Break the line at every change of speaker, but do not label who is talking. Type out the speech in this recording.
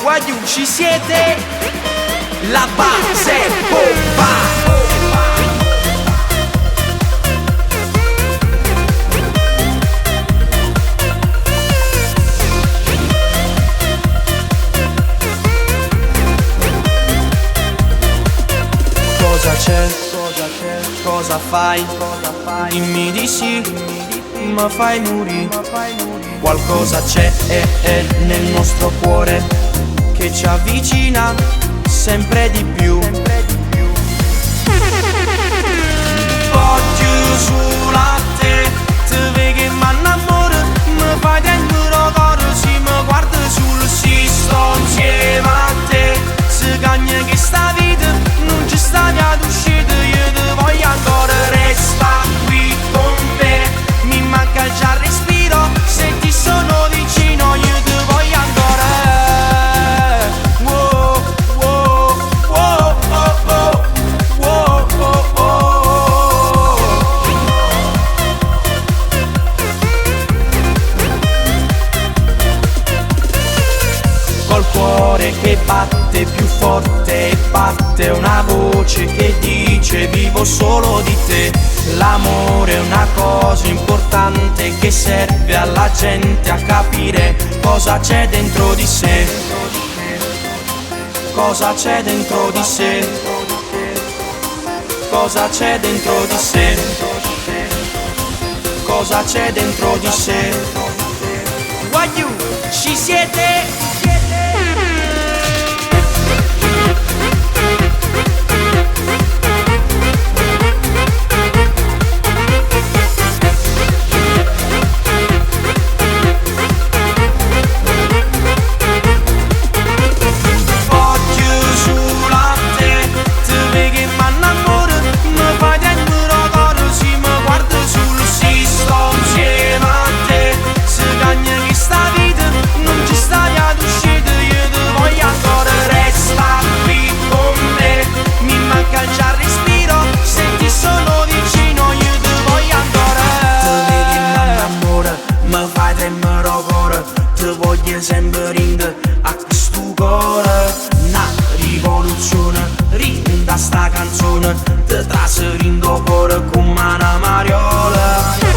Guagliù, ci siete? La base bomba. Cosa c'è? Cosa fai? Dimmi di sì, ma fai muri. Qualcosa c'è nel nostro cuore che ci avvicina sempre di più. Voglio sulla te vedi che m'annamoro, mi fai dentro coro, si mi guarda sul si sto insieme a te. Se cagna che sta vita non ci sta via d'uscita, io ti voglio ancora, resta qui con te. Mi manca già il respiro, se ti sono vicino io ti voglio ancora. Wow, wow, wow, oh, oh, wow, oh, oh. Col cuore che batte più forte e batte una voce che dice vivo solo di te. L'amore è una cosa importante che serve alla gente a capire cosa c'è dentro di sé. Cosa c'è dentro di sé. Cosa c'è dentro di sé. Cosa c'è dentro di sé. Guagliù, ci siete? Sempre rinda a questo cuore. Una rivoluzione rinda sta canzone, te traserindo cuore come una mariola.